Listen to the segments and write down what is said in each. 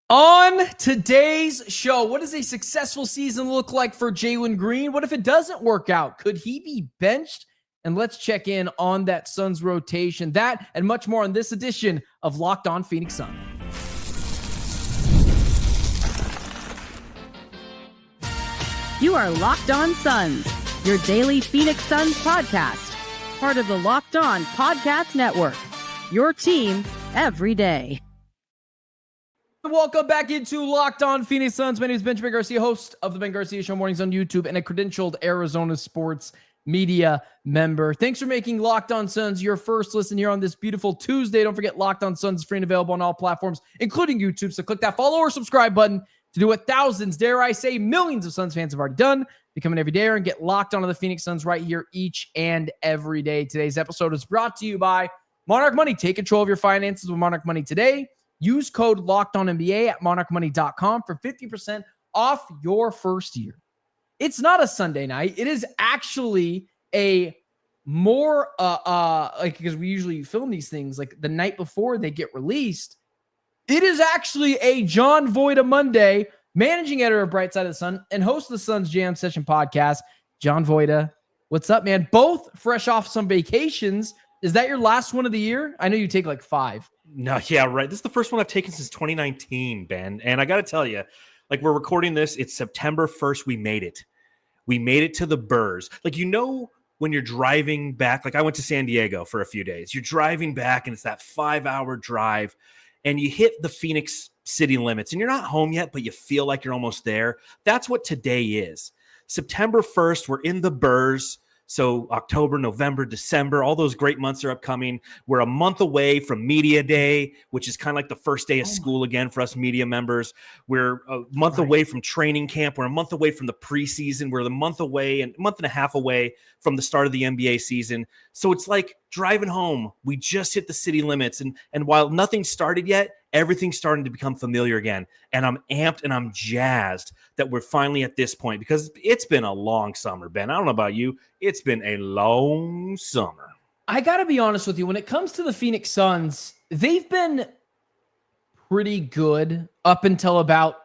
On today's show, what does a successful season look like for Jalen Green? What if it doesn't work out? Could he be benched? And let's check in on that Suns rotation. That and much more on this edition of Locked On Phoenix Suns. You are Locked On Suns, your daily Phoenix Suns podcast. Part of the Locked On Podcast Network, your team every day. Welcome back into Locked On Phoenix Suns. My name is Benjamin Garcia, host of the Ben Garcia Show mornings on YouTube and a credentialed Arizona sports media member. Thanks for making Locked On Suns your first listen here on this beautiful Tuesday. Don't forget Locked On Suns is free and available on all platforms, including YouTube. So click that follow or subscribe button to do what thousands, dare I say, millions of Suns fans have already done. Become an everydayer and get locked onto the Phoenix Suns right here each and every day. Today's episode is brought to you by Monarch Money. Take control of your finances with Monarch Money today. Use code LOCKEDONNBA at monarchmoney.com for 50% off your first year. It's not a Sunday night. It is actually a more, because we usually film these things like the night before they get released. It is actually a John Voita Monday. Managing editor of Bright Side of the Sun and host of the Suns Jam Session podcast, John Voita. What's up, man? Both fresh off some vacations. Is that your last one of the year? I know you take like 5. No, yeah, right. This is the first one I've taken since 2019, Ben. And I got to tell you, like we're recording this, it's September 1st. We made it. We made it to the Burrs. Like, when you're driving back, like I went to San Diego for a few days. You're driving back and it's that 5-hour drive and you hit the Phoenix city limits and you're not home yet, but you feel like you're almost there. That's what today is. September 1st, we're in the Burrs. So October, November, December, all those great months are upcoming. We're a month away from Media Day, which is kind of like the first day of school again for us media members. We're a month away from training camp. We're a month away from the preseason. We're a month and a half away from the start of the NBA season. So it's like driving home. We just hit the city limits. And while nothing started yet, everything's starting to become familiar again. And I'm amped and I'm jazzed that we're finally at this point because it's been a long summer, Ben. I don't know about you. It's been a long summer. I got to be honest with you. When it comes to the Phoenix Suns, they've been pretty good up until about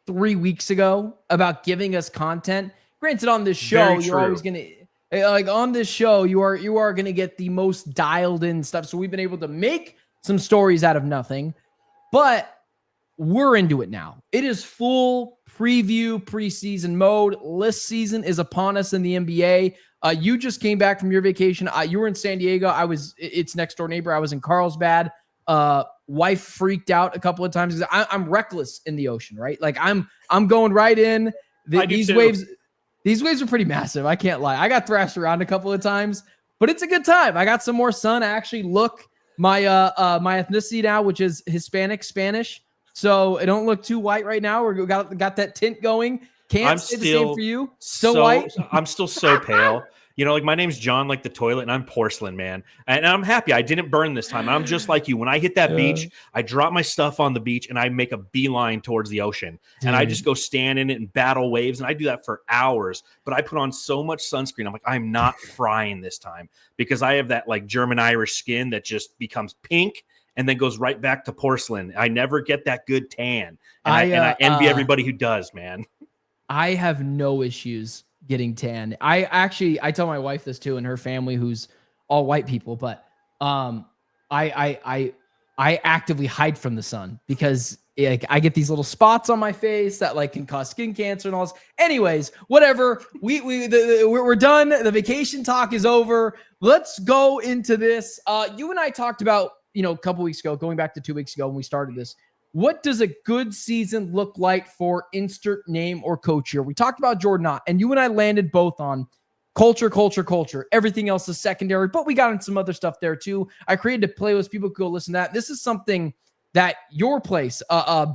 3 weeks ago about giving us content. Granted, on this show, you're always going to, like on this show, you are going to get the most dialed in stuff. So we've been able to make some stories out of nothing, but we're into it now. It is full preview preseason mode. List season is upon us in the NBA. You just came back from your vacation. You were in San Diego. It's next door neighbor. I was in Carlsbad. Wife freaked out a couple of times because I'm reckless in the ocean, right? Like I'm going right in. These waves are pretty massive. I can't lie. I got thrashed around a couple of times, but it's a good time. I got some more sun. I actually look my ethnicity now, which is Hispanic Spanish. So I don't look too white right now. We got that tint going. Can't say the same for you. So white. I'm still so pale. Like my name's John, like the toilet, and I'm porcelain, man. And I'm happy I didn't burn this time. I'm just like you. When I hit that beach, I drop my stuff on the beach and I make a beeline towards the ocean. Dude. And I just go stand in it and battle waves. And I do that for hours. But I put on so much sunscreen. I'm like, I'm not frying this time because I have that like German Irish skin that just becomes pink and then goes right back to porcelain. I never get that good tan. And I envy everybody who does, man. I have no issues getting tan. I tell my wife this too, and her family, who's all white people, but I actively hide from the sun because I get these little spots on my face that like can cause skin cancer and all this. Anyways, whatever. We're done. The vacation talk is over. Let's go into this. You and I talked about, a couple weeks ago, going back to 2 weeks ago when we started this. What does a good season look like for insert name or coach here? We talked about Jordan Ott, and you and I landed both on culture. Everything else is secondary, but we got into some other stuff there too. I created a playlist. People could go listen to that. This is something that your place,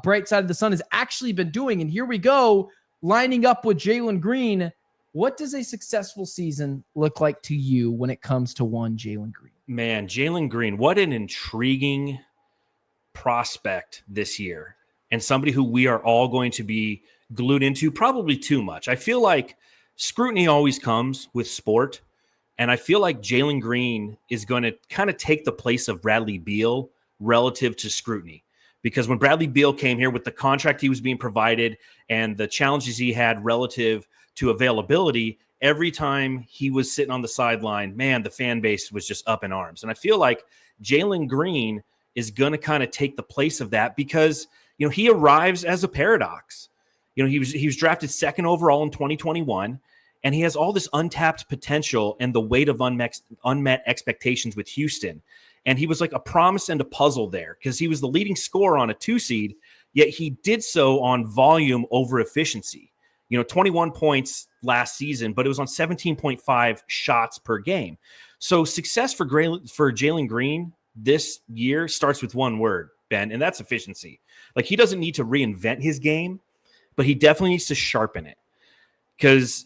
Bright Side of the Sun, has actually been doing. And here we go, lining up with Jalen Green. What does a successful season look like to you when it comes to one Jalen Green? Man, Jalen Green, what an intriguing prospect this year, and somebody who we are all going to be glued into probably too much. I feel like scrutiny always comes with sport, and I feel like Jalen Green is going to kind of take the place of Bradley Beal relative to scrutiny, because when Bradley Beal came here with the contract he was being provided and the challenges he had relative to availability, every time he was sitting on the sideline, man, the fan base was just up in arms. And I feel like Jalen Green is going to kind of take the place of that because, he arrives as a paradox. He was drafted second overall in 2021, and he has all this untapped potential and the weight of unmet expectations with Houston. And he was like a promise and a puzzle there because he was the leading scorer on a 2 seed, yet he did so on volume over efficiency. 21 points last season, but it was on 17.5 shots per game. So success for Jalen Green this year starts with one word, Ben, and that's efficiency. Like, he doesn't need to reinvent his game, but he definitely needs to sharpen it because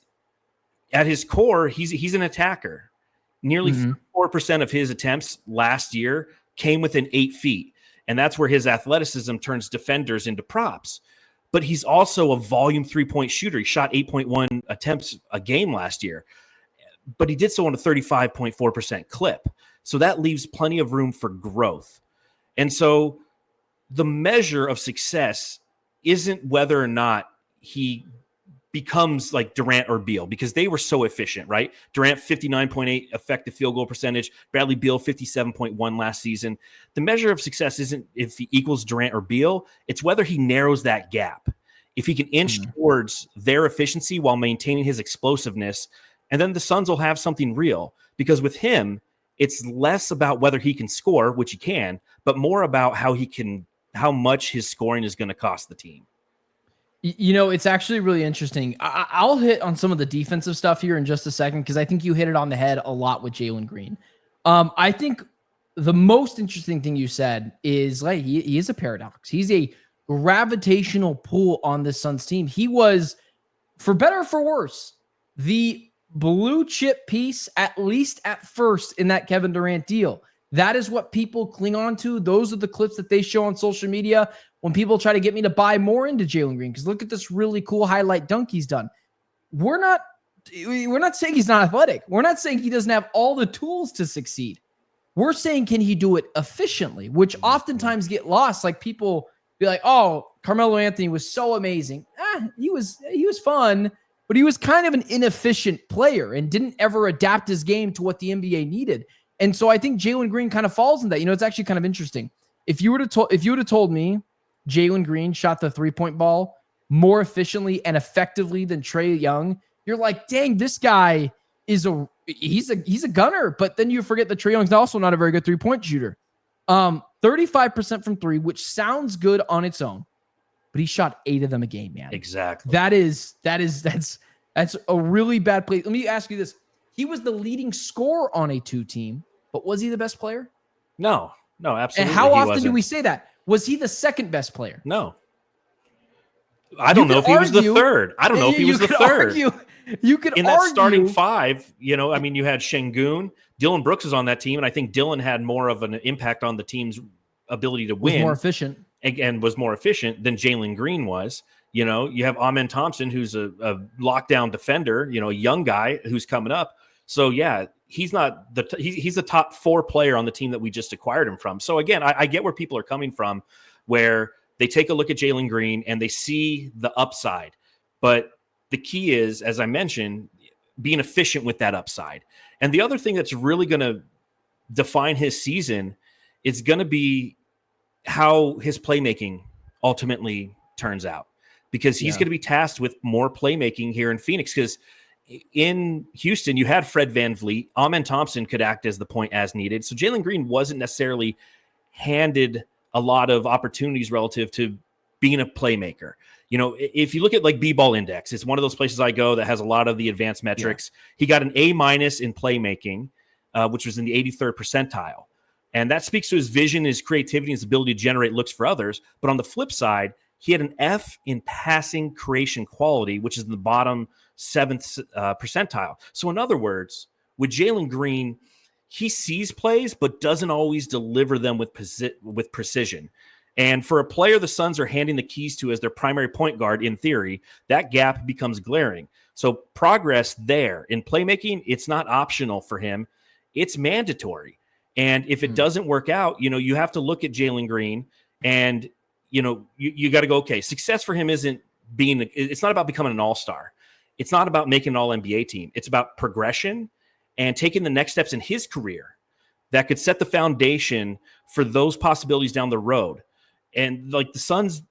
at his core, he's an attacker. Nearly 4% of his attempts last year came within 8 feet. And that's where his athleticism turns defenders into props. But he's also a volume 3-point shooter. He shot 8.1 attempts a game last year. But he did so on a 35.4% clip. So that leaves plenty of room for growth. And so the measure of success isn't whether or not he becomes like Durant or Beal, because they were so efficient, right? Durant, 59.8 effective field goal percentage. Bradley Beal, 57.1 last season. The measure of success isn't if he equals Durant or Beal. It's whether he narrows that gap. If he can inch towards their efficiency while maintaining his explosiveness, and then the Suns will have something real. Because with him, it's less about whether he can score, which he can, but more about how much his scoring is going to cost the team. It's actually really interesting. I'll hit on some of the defensive stuff here in just a second, because I think you hit it on the head a lot with Jalen Green. I think the most interesting thing you said is like he is a paradox. He's a gravitational pull on this Suns team. He was, for better or for worse, the blue chip piece, at least at first, in that Kevin Durant deal. That is what people cling on to. Those are the clips that they show on social media when people try to get me to buy more into Jalen Green, because look at this really cool highlight dunk he's done. We're not saying he's not athletic. We're not saying he doesn't have all the tools to succeed. We're saying, can he do it efficiently, which oftentimes get lost. Like, people be like, oh, Carmelo Anthony was so amazing. He was fun, but he was kind of an inefficient player and didn't ever adapt his game to what the NBA needed. And so I think Jalen Green kind of falls in that. It's actually kind of interesting. If you would have told me Jalen Green shot the 3-point ball more efficiently and effectively than Trae Young, you're like, dang, this guy is he's a gunner. But then you forget that Trae Young's also not a very good 3-point shooter. 35% from 3, which sounds good on its own, but he shot 8 of them a game, man. Exactly. That's a really bad play. Let me ask you this. He was the leading scorer on a 2 team, but was he the best player? No, absolutely. And how often do we say that? Was he the second best player? No. I don't know if he was the third. I don't know if he was the third. You could in that starting 5, you had Şengün. Dylan Brooks was on that team, and I think Dylan had more of an impact on the team's ability to win. Was more efficient. And was more efficient than Jalen Green was. You have Amen Thompson, who's a lockdown defender, a young guy who's coming up. So, yeah, he's not he's the top 4 player on the team that we just acquired him from. So, again, I get where people are coming from, where they take a look at Jalen Green and they see the upside. But the key is, as I mentioned, being efficient with that upside. And the other thing that's really going to define his season is going to be how his playmaking ultimately turns out, because he's going to be tasked with more playmaking here in Phoenix. Because in Houston, you had Fred VanVleet. Amen Thompson could act as the point as needed. So Jalen Green wasn't necessarily handed a lot of opportunities relative to being a playmaker. If you look at like B-Ball Index, it's one of those places I go that has a lot of the advanced metrics. Yeah. He got an A- in playmaking, which was in the 83rd percentile. And that speaks to his vision, his creativity, his ability to generate looks for others. But on the flip side, he had an F in passing creation quality, which is in the bottom 7th percentile. So in other words, with Jalen Green, he sees plays, but doesn't always deliver them with precision. And for a player the Suns are handing the keys to as their primary point guard, in theory, that gap becomes glaring. So progress there in playmaking, it's not optional for him. It's mandatory. And if it doesn't work out, you have to look at Jalen Green and you got to go, okay, success for him it's not about becoming an all-star. It's not about making an all-NBA team. It's about progression and taking the next steps in his career that could set the foundation for those possibilities down the road. And like the Suns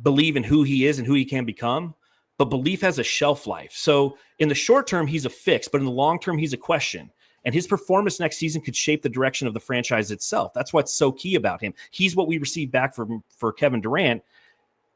believe in who he is and who he can become, but belief has a shelf life. So in the short term, he's a fix, but in the long term, he's a question. And his performance next season could shape the direction of the franchise itself. That's what's so key about him. He's what we received back for Kevin Durant.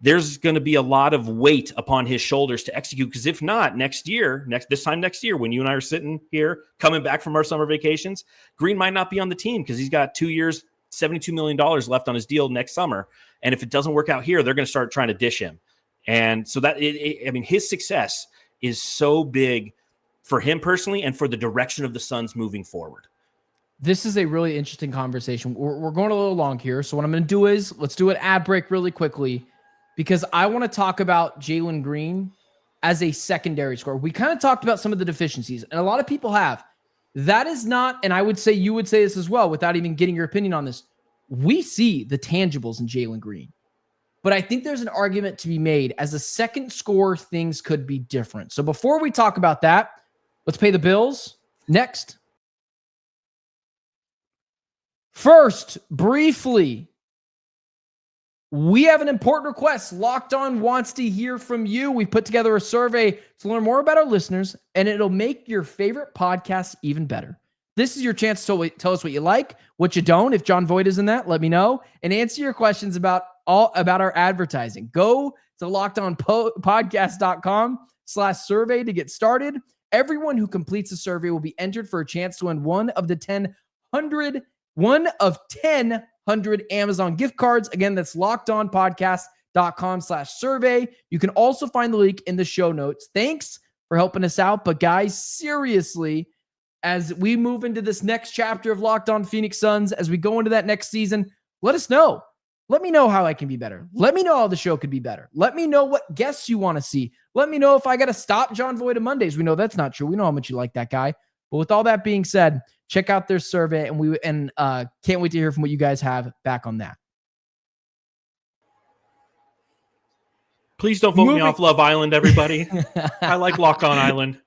There's going to be a lot of weight upon his shoulders to execute, because if not, this time next year, when you and I are sitting here coming back from our summer vacations, Green might not be on the team because he's got 2 years, $72 million left on his deal next summer. And if it doesn't work out here, they're going to start trying to dish him. And so his success is so big for him personally and for the direction of the Suns moving forward. This is a really interesting conversation. We're going a little long here. So what I'm going to do is let's do an ad break really quickly, because I want to talk about Jalen Green as a secondary scorer. We kind of talked about some of the deficiencies, and a lot of people have. That is not, and I would say you would say this as well without even getting your opinion on this. We see the tangibles in Jalen Green. But I think there's an argument to be made. As a second scorer, things could be different. So before we talk about that, let's pay the bills. Next. First, briefly, we have an important request. Locked On wants to hear from you. We put together a survey to learn more about our listeners, and it'll make your favorite podcast even better. This is your chance to tell us what you like, what you don't. If John Voita is in that, let me know, and answer your questions about our advertising. Go to lockedonpodcast.com/survey to get started. Everyone who completes the survey will be entered for a chance to win one of 1,000 Amazon gift cards. Again, that's lockedonpodcast.com/survey. You can also find the link in the show notes. Thanks for helping us out. But guys, seriously, as we move into this next chapter of Locked On Phoenix Suns, as we go into that next season, let us know. Let me know how I can be better. Let me know how the show could be better. Let me know what guests you want to see. Let me know if I got to stop John Voita Mondays. We know that's not true. We know how much you like that guy. But with all that being said, check out their survey, and can't wait to hear from what you guys have back on that. Please don't vote me off Love Island, everybody. I like Locked On Island.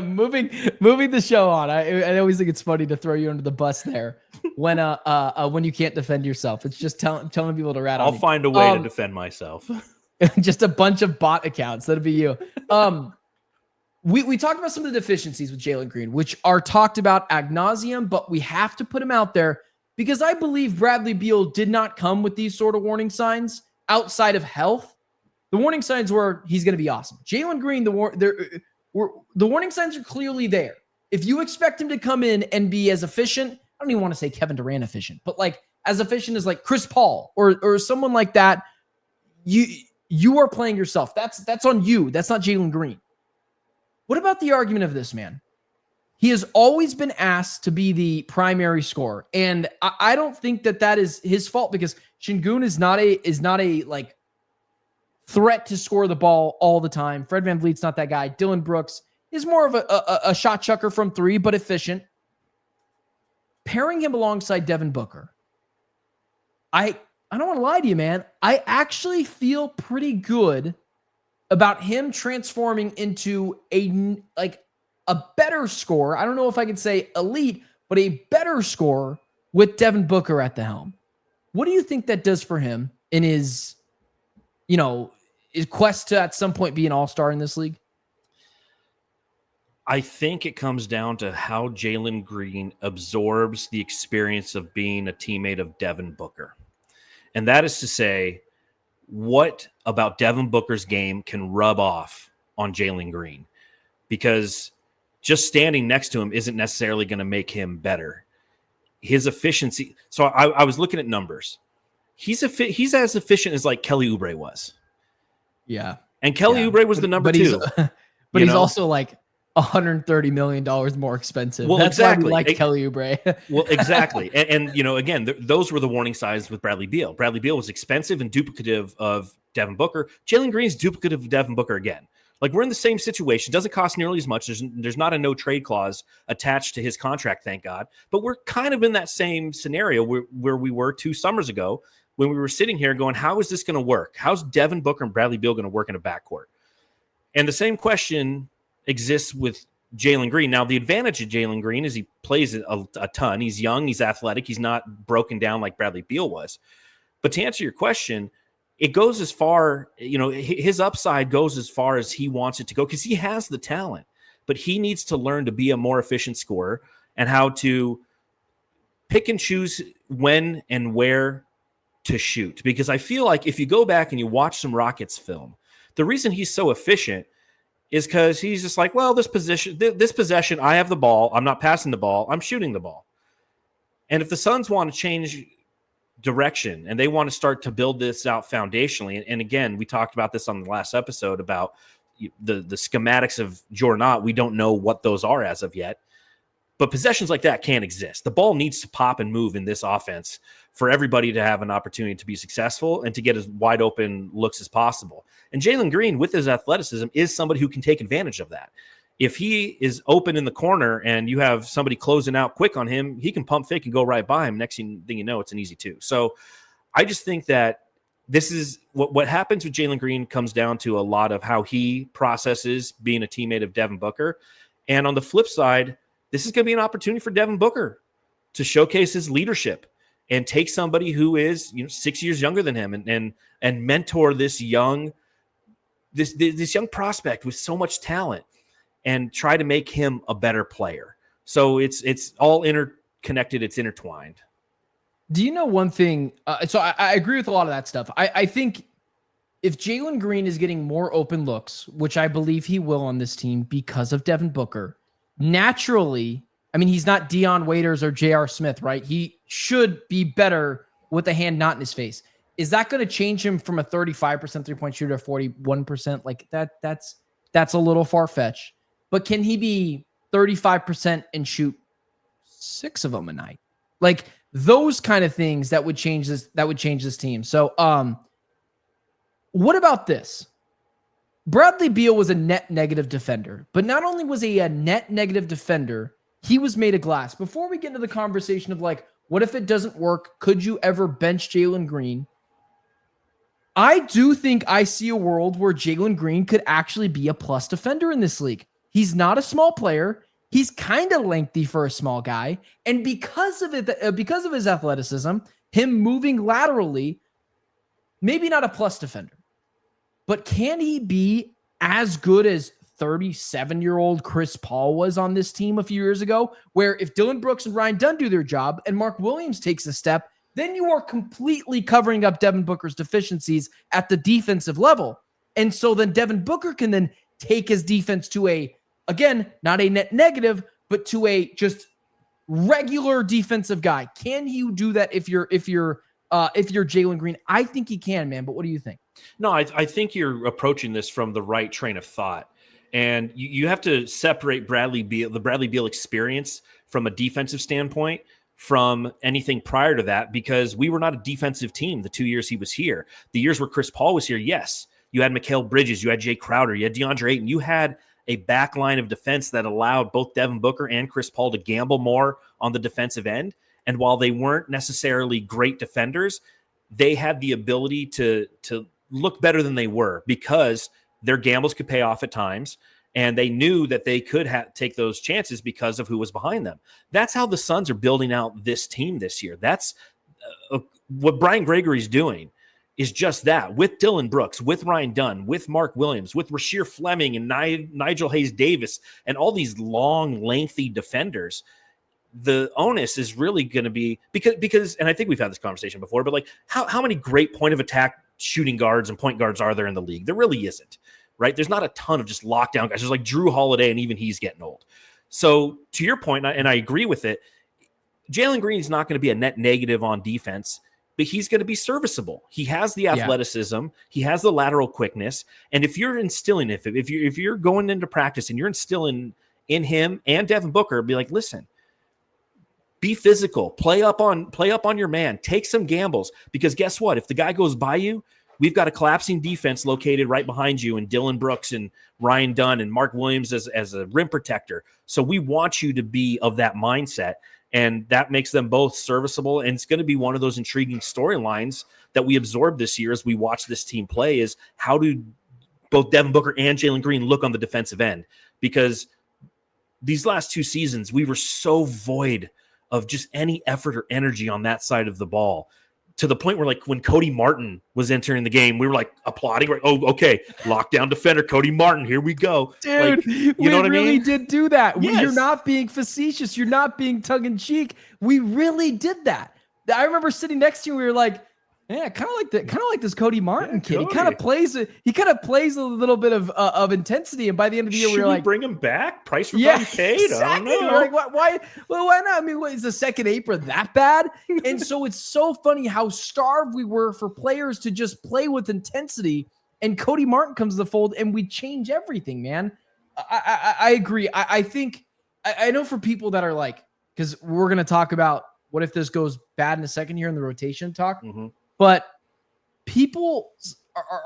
moving the show on. I always think it's funny to throw you under the bus there when you can't defend yourself. It's just telling people to rat on I'll me. find a way to defend myself. Just a bunch of bot accounts. That'll be you. We talked about some of the deficiencies with Jalen Green, which are talked about ad nauseum, but we have to put him out there because I believe Bradley Beal did not come with these sort of warning signs outside of health. The warning signs were he's going to be awesome. Jalen Green, the warning signs are clearly there. If you expect him to come in and be as efficient, I don't even want to say Kevin Durant efficient, but like as efficient as like Chris Paul or someone like that, you are playing yourself. That's on you. That's not Jalen Green. What about the argument of this man? He has always been asked to be the primary scorer, and I don't think that is his fault because Şengün is not a like threat to score the ball all the time. Fred VanVleet's not that guy. Dylan Brooks is more of a shot chucker from three, but efficient. Pairing him alongside Devin Booker, I don't want to lie to you, man. I actually feel pretty good about him transforming into a better scorer. I don't know if I could say elite, but a better scorer with Devin Booker at the helm. What do you think that does for him in his quest to at some point be an all-star in this league? I think it comes down to how Jalen Green absorbs the experience of being a teammate of Devin Booker. And that is to say, what about Devin Booker's game can rub off on Jalen Green? Because just standing next to him isn't necessarily going to make him better. His efficiency. So I was looking at numbers. He's as efficient as like Kelly Oubre was. Yeah. And Kelly Oubre was the number two. But he's also like $130 million more expensive. Well, that's exactly. Why we like Kelly Oubre. Well, exactly. And again, those were the warning signs with Bradley Beal. Bradley Beal was expensive and duplicative of Devin Booker. Jalen Green's duplicative of Devin Booker again. Like, we're in the same situation. Doesn't cost nearly as much. There's not a no trade clause attached to his contract, thank God. But we're kind of in that same scenario where we were 2 summers ago when we were sitting here going, how is this going to work? How's Devin Booker and Bradley Beal going to work in a backcourt? And the same question exists with Jalen Green. Now, the advantage of Jalen Green is he plays a ton. He's young, he's athletic, he's not broken down like Bradley Beal was. But to answer your question, it goes as far, his upside goes as far as he wants it to go because he has the talent, but he needs to learn to be a more efficient scorer and how to pick and choose when and where to shoot. Because I feel like if you go back and you watch some Rockets film, the reason he's so efficient is because he's just like, well, this possession, I have the ball. I'm not passing the ball. I'm shooting the ball. And if the Suns want to change direction and they want to start to build this out foundationally, and again, we talked about this on the last episode about the schematics of Jordan Ott. We don't know what those are as of yet. But possessions like that can't exist. The ball needs to pop and move in this offense for everybody to have an opportunity to be successful and to get as wide open looks as possible. And Jalen Green, with his athleticism, is somebody who can take advantage of that. If he is open in the corner and you have somebody closing out quick on him, he can pump fake and go right by him. Next thing you know, it's an easy two. So I just think that this is what happens with Jalen Green comes down to a lot of how he processes being a teammate of Devin Booker. And on the flip side, this is going to be an opportunity for Devin Booker to showcase his leadership and take somebody who is 6 years younger than him and mentor this young prospect with so much talent and try to make him a better player. So it's all interconnected. It's intertwined. Do you know one thing? So I agree with a lot of that stuff. I think if Jalen Green is getting more open looks, which I believe he will on this team because of Devin Booker, naturally, I mean, he's not Deion Waiters or J.R. Smith, right? He should be better with the hand not in his face. Is that going to change him from a 35% three-point shooter to 41%? Like that's a little far-fetched. But can he be 35% and shoot 6 of them a night? Like those kind of things that would change this team. So what about this? Bradley Beal was a net negative defender, but not only was he a net negative defender, he was made of glass. Before we get into the conversation of like, what if it doesn't work? Could you ever bench Jalen Green? I do think I see a world where Jalen Green could actually be a plus defender in this league. He's not a small player. He's kind of lengthy for a small guy. And because of it, because of his athleticism, him moving laterally, maybe not a plus defender. But can he be as good as 37-year-old Chris Paul was on this team a few years ago, where if Dylan Brooks and Ryan Dunn do their job and Mark Williams takes a step, then you are completely covering up Devin Booker's deficiencies at the defensive level. And so then Devin Booker can then take his defense to a, again, not a net negative, but to a just regular defensive guy. Can you do that if you're Jalen Green? I think he can, man. But what do you think? No, I think you're approaching this from the right train of thought. And you have to separate the Bradley Beal experience from a defensive standpoint from anything prior to that, because we were not a defensive team the 2 years he was here. The years where Chris Paul was here, yes, you had Mikal Bridges, you had Jay Crowder, you had DeAndre Ayton, you had a back line of defense that allowed both Devin Booker and Chris Paul to gamble more on the defensive end. And while they weren't necessarily great defenders, they had the ability to look better than they were because their gambles could pay off at times. And they knew that they could take those chances because of who was behind them. That's how the Suns are building out this team this year. That's what Brian Gregory's doing is just that with Dylan Brooks, with Ryan Dunn, with Mark Williams, with Rasheer Fleming and Nigel Hayes-Davis, and all these long, lengthy defenders. The onus is really going to be because, and I think we've had this conversation before, but like how many great point of attack shooting guards and point guards are there in the league? There really isn't. Right? There's not a ton of just lockdown guys. There's like Drew Holiday, and even he's getting old. So to your point, and I agree with it, Jalen Green is not going to be a net negative on defense, but he's going to be serviceable. He has the athleticism. Yeah. He has the lateral quickness. And if you're instilling it, if you're going into practice and you're instilling in him and Devin Booker, be like, listen, be physical, play up on your man, take some gambles, because guess what? If the guy goes by you, we've got a collapsing defense located right behind you, and Dylan Brooks and Ryan Dunn and Mark Williams as a rim protector. So we want you to be of that mindset. And that makes them both serviceable. And it's going to be one of those intriguing storylines that we absorb this year as we watch this team play is how do both Devin Booker and Jalen Green look on the defensive end? Because these last 2 seasons, we were so void of just any effort or energy on that side of the ball, to the point where, like, when Cody Martin was entering the game, we were like applauding. Like, oh, okay, lockdown defender, Cody Martin, here we go. Dude, like, you know what I really mean? did do that. Yes. You're not being facetious. You're not being tongue-in-cheek. We really did that. I remember sitting next to you, we were like, yeah, kind of like this Cody Martin kid. Cody. He kind of plays a little bit of intensity, and by the end of the year, Should we were like, bring him back? Price for yeah, value paid? exactly. I don't know. We're like, why? Well, why not? I mean, is the second apron that bad? And so it's so funny how starved we were for players to just play with intensity. And Cody Martin comes to the fold, and we change everything, man. I agree. I think I know for people that are like, because we're gonna talk about what if this goes bad in a second here in the rotation talk. Mm-hmm. But people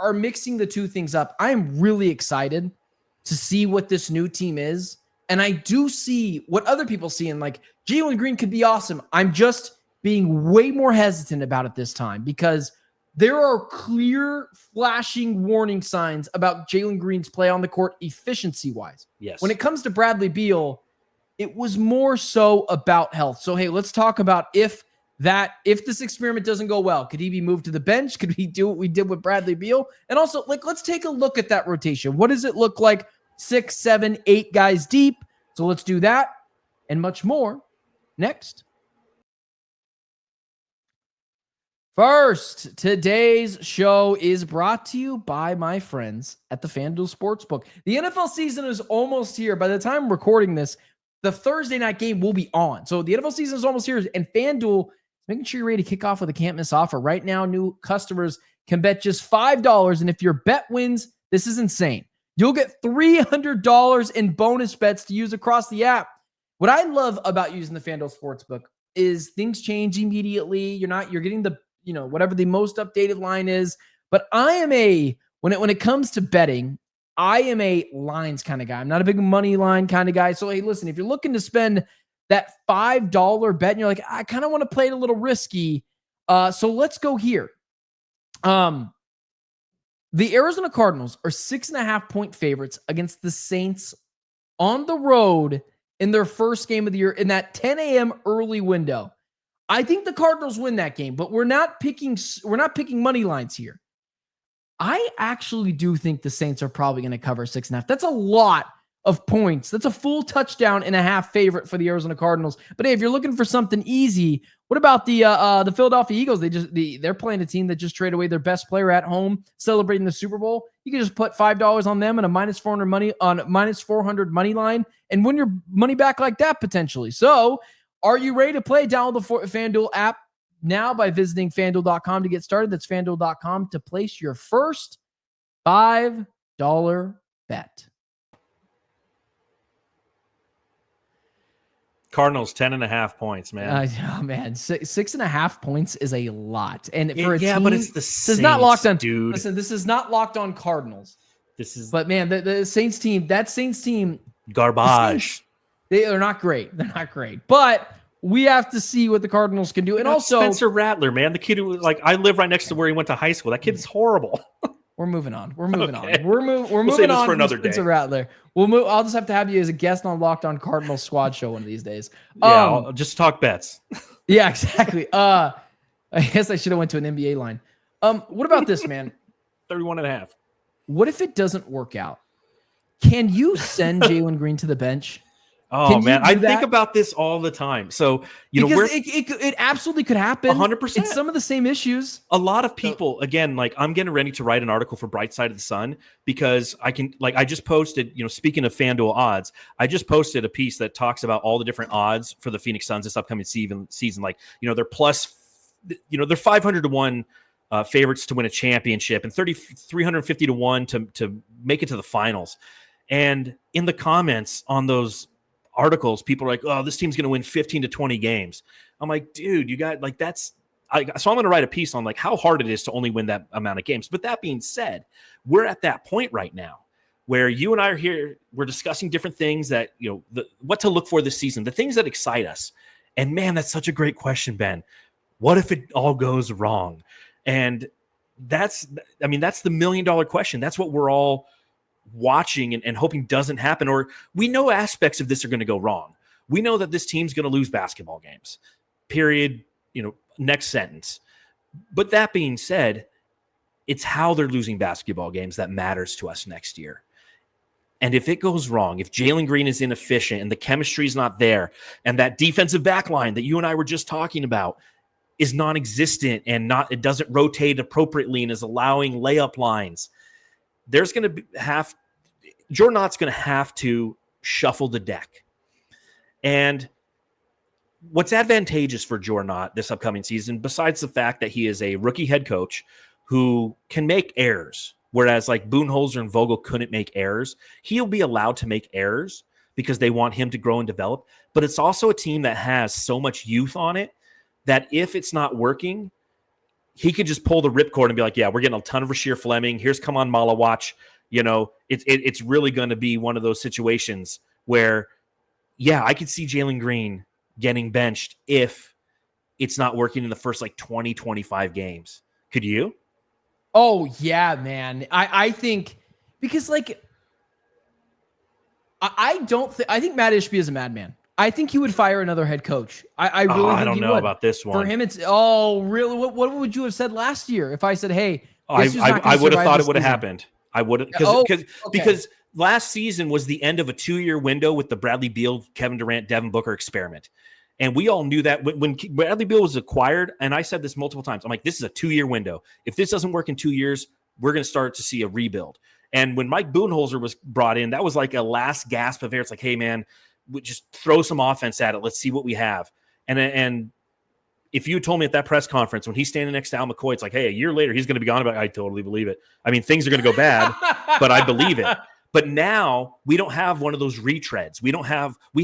are mixing the two things up. I am really excited to see what this new team is. And I do see what other people see. And like, Jalen Green could be awesome. I'm just being way more hesitant about it this time because there are clear flashing warning signs about Jalen Green's play on the court efficiency-wise. Yes. When it comes to Bradley Beal, it was more so about health. So, hey, let's talk about if this experiment doesn't go well, could he be moved to the bench? Could we do what we did with Bradley Beal? And also, like, let's take a look at that rotation. What does it look like? 6, 7, 8 guys deep. So let's do that and much more next. First, today's show is brought to you by my friends at the FanDuel Sportsbook. The NFL season is almost here. By the time I'm recording this, the Thursday night game will be on. So the NFL season is almost here, and FanDuel is making sure you're ready to kick off with a can't miss offer. Right now, new customers can bet just $5, and if your bet wins, this is insane. You'll get $300 in bonus bets to use across the app. What I love about using the FanDuel Sportsbook is things change immediately. You're getting the, whatever the most updated line is. But I am when it comes to betting, I am a lines kind of guy. I'm not a big money line kind of guy. So, hey, listen, if you're looking to spend that $5 bet and you're like, I kind of want to play it a little risky. So let's go here. The Arizona Cardinals are 6.5 point favorites against the Saints on the road in their first game of the year in that 10 a.m. early window. I think the Cardinals win that game, but we're not picking money lines here. I actually do think the Saints are probably going to cover 6.5. That's a lot of points. That's a full touchdown and a half favorite for the Arizona Cardinals. But hey, if you're looking for something easy, what about the Philadelphia Eagles? They're playing a team that just traded away their best player at home, celebrating the Super Bowl. You can just put $5 on them and a -400 money line and win your money back like that potentially. So, are you ready to play? Download the FanDuel app now by visiting FanDuel.com to get started. That's FanDuel.com to place your first $5 bet. Cardinals 10.5 points, man. 6.5 points is a lot, and for a team, but it's the Saints, this is not locked on, dude. Listen, this is not locked on Cardinals. But man, the Saints team, garbage. They're not great. They're not great, but we have to see what the Cardinals can do. And also, Spencer Rattler, man, the kid who I live right next to where he went to high school. That kid's horrible. We're moving on. We're moving on. on. We'll save this for another day. Spencer Rattler. We'll move. I'll just have to have you as a guest on Locked On Cardinals Squad Show one of these days. Yeah, I'll just talk bets. Yeah, exactly. I guess I should have went to an NBA line. What about this, man? 31.5. What if it doesn't work out? Can you send Jalen Green to the bench? Oh man, I think about this all the time. So it absolutely could happen. 100%. It's some of the same issues. A lot of people, again, like I'm getting ready to write an article for Bright Side of the Sun because I just posted, speaking of FanDuel odds, I just posted a piece that talks about all the different odds for the Phoenix Suns this upcoming season. Like, they're plus, they're 500 to 1 favorites to win a championship and 350 to 1 to make it to the finals. And in the comments on those articles, people are like, oh, this team's going to win 15 to 20 games. I'm like, dude, you got so I'm going to write a piece on like how hard it is to only win that amount of games. But that being said, we're at that point right now where you and I are here, we're discussing different things that, what to look for this season, the things that excite us. And man, that's such a great question, Ben. What if it all goes wrong? And that's the $1 million question. That's what we're all watching and hoping doesn't happen. Or we know aspects of this are going to go wrong. We know that this team's going to lose basketball games. Period. Next sentence. But that being said, it's how they're losing basketball games that matters to us next year. And if it goes wrong, if Jalen Green is inefficient and the chemistry is not there, and that defensive back line that you and I were just talking about is non-existent and it doesn't rotate appropriately and is allowing layup lines, there's going to have Jordan Ott's going to have to shuffle the deck. And what's advantageous for Jordan Ott this upcoming season, besides the fact that he is a rookie head coach who can make errors, whereas like Budenholzer and Vogel couldn't make errors, he'll be allowed to make errors because they want him to grow and develop. But it's also a team that has so much youth on it that if it's not working, he could just pull the ripcord and be like, yeah, we're getting a ton of Rasheer Fleming. Here's come on Malawatch. It's really going to be one of those situations where, yeah, I could see Jalen Green getting benched if it's not working in the first 20, 25 games. Could you? Oh yeah, man. I think because I think Matt Ishbia is a madman. I think he would fire another head coach. I really think I don't know would. about this one. For him, it's really. What would you have said last year if I said, hey, I would have thought it would have happened. I would have because last season was the end of a 2-year window with the Bradley Beal, Kevin Durant, Devin Booker experiment. And we all knew that when Bradley Beal was acquired, and I said this multiple times, I'm like, this is a 2-year window. If this doesn't work in 2 years, we're going to start to see a rebuild. And when Mike Budenholzer was brought in, that was like a last gasp of air. It's like, hey, man, we just throw some offense at it. Let's see what we have. And if you told me at that press conference when he's standing next to Al McCoy, it's like, hey, a year later, he's going to be gone. I totally believe it. I mean, things are going to go bad, but I believe it. But now we don't have one of those retreads. We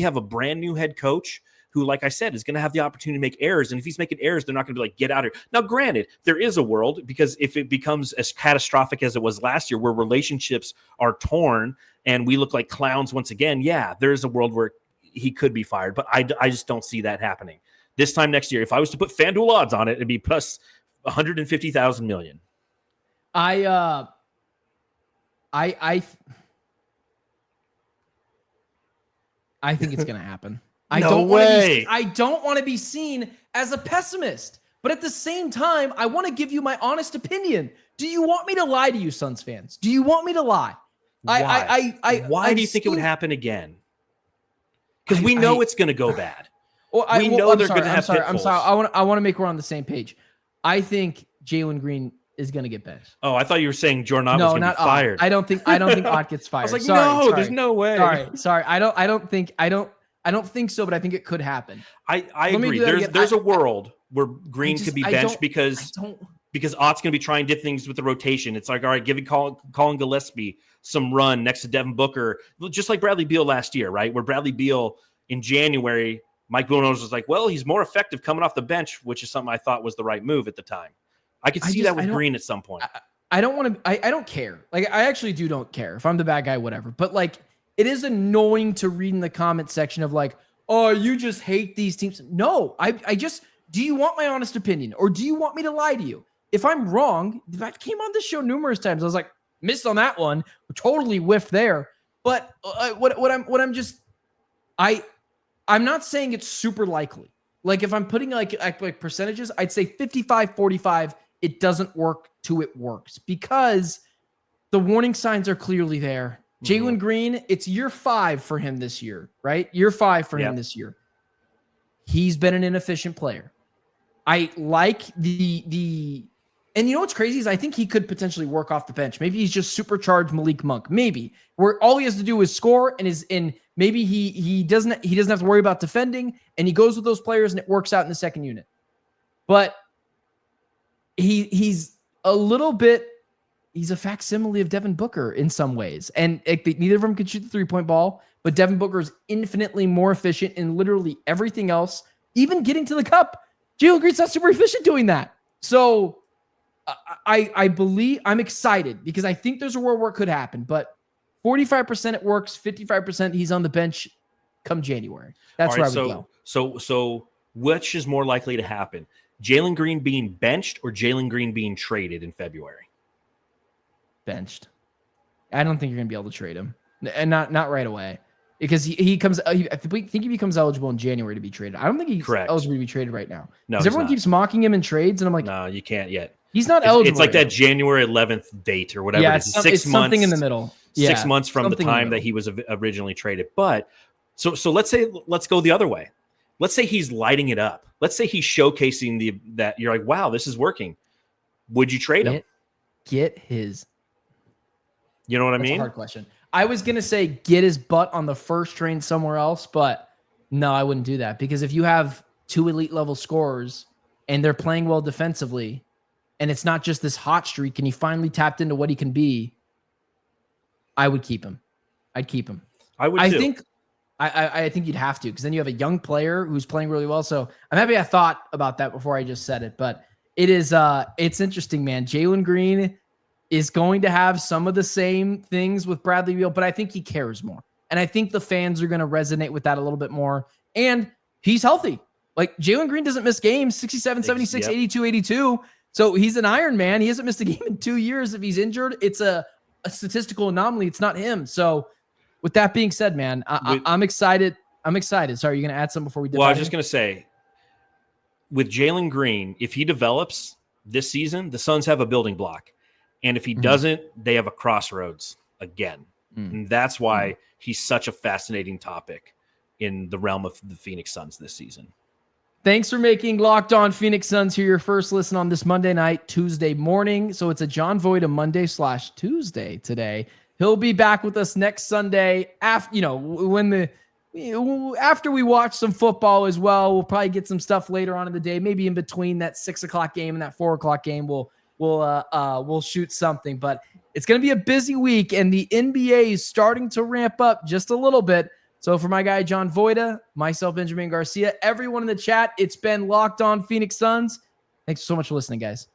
have a brand new head coach who, like I said, is going to have the opportunity to make errors. And if he's making errors, they're not going to be like, get out of here. Now, granted, there is a world, because if it becomes as catastrophic as it was last year, where relationships are torn and we look like clowns once again, yeah, there is a world where he could be fired. But I just don't see that happening. This time next year, if I was to put FanDuel odds on it, it'd be plus 150,000 million. I think it's going to happen. I don't want to be seen as a pessimist, but at the same time, I want to give you my honest opinion. Do you want me to lie to you, Suns fans? Do you want me to lie? Why do you think it would happen again? Because we know it's going to go bad. I'm sorry. I want to make we're on the same page. I think Jalen Green is going to get benched. Oh, I thought you were saying Jordan Ott was going to be fired. I don't think Ott gets fired. I was like, sorry. There's no way. Sorry. I don't think so, but I think it could happen. I agree. There's a world where Green could be benched because Ott's going to be trying different things with the rotation. It's like, all right, giving Colin Gillespie some run next to Devin Booker, just like Bradley Beal last year, right? Where Bradley Beal in January, Mike Budenholzer was like, well, he's more effective coming off the bench, which is something I thought was the right move at the time. I could see that with Green at some point. I don't want to. I don't care. I actually don't care if I'm the bad guy, whatever. But it is annoying to read in the comment section of oh, you just hate these teams. No, I just, do you want my honest opinion, or do you want me to lie to you? If I'm wrong, I came on this show numerous times. I was like, missed on that one, totally whiffed there. But I'm not saying it's super likely. If I'm putting like percentages, I'd say 55-45. It doesn't work to it works, because the warning signs are clearly there. Jalen Green, it's year 5 for him this year, right? Year 5 for him this year. He's been an inefficient player. I like and you know what's crazy is I think he could potentially work off the bench. Maybe he's just supercharged Malik Monk. Maybe where all he has to do is score and maybe he doesn't have to worry about defending, and he goes with those players and it works out in the second unit. But he's a little bit. He's a facsimile of Devin Booker in some ways. And neither of them can shoot the 3-point ball, but Devin Booker is infinitely more efficient in literally everything else, even getting to the cup. Jalen Green's not super efficient doing that. So I believe, I'm excited because I think there's a world where it could happen, but 45% it works, 55% he's on the bench come January. That's where I would go. So which is more likely to happen? Jalen Green being benched or Jalen Green being traded in February? Benched. I don't think you're going to be able to trade him, and not right away, because he comes. I think he becomes eligible in January to be traded. I don't think he's eligible to be traded right now. No, because everyone keeps mocking him in trades, and I'm like, no, you can't yet. He's not eligible. It's like that January 11th date or whatever. Yeah, it is. 6 months, something in the middle. 6 months from the time that he was originally traded. But so let's go the other way. Let's say he's lighting it up. Let's say he's showcasing that you're like, wow, this is working. Would you trade him? Get his. You know what I mean? That's a hard question. I was going to say get his butt on the first train somewhere else, but no, I wouldn't do that, because if you have 2 elite level scorers and they're playing well defensively, and it's not just this hot streak and he finally tapped into what he can be, I would keep him. I'd keep him. I would too. I think you'd have to, because then you have a young player who's playing really well. So I'm happy I thought about that before I just said it, but it's interesting, man. Jalen Green is going to have some of the same things with Bradley Beal, but I think he cares more. And I think the fans are going to resonate with that a little bit more. And he's healthy. Like, Jalen Green doesn't miss games, 67, 76, 82, 82. So he's an Iron Man. He hasn't missed a game in 2 years. If he's injured, it's a statistical anomaly. It's not him. So with that being said, man, I'm excited. Sorry, you're going to add something before we do. Well, I was just going to say, with Jalen Green, if he develops this season, the Suns have a building block. And if he doesn't, they have a crossroads again. And that's why he's such a fascinating topic in the realm of the Phoenix Suns this season. Thanks for making Locked On Phoenix Suns here your first listen on this Monday night, Tuesday morning. So it's a John Voita Monday/Tuesday today. He'll be back with us next Sunday after, after we watch some football as well. We'll probably get some stuff later on in the day, maybe in between that 6 o'clock game and that 4 o'clock game. We'll shoot something, but it's going to be a busy week, and the NBA is starting to ramp up just a little bit. So for my guy, John Voita, myself, Benjamin Garcia, everyone in the chat, it's been Locked On Phoenix Suns. Thanks so much for listening, guys.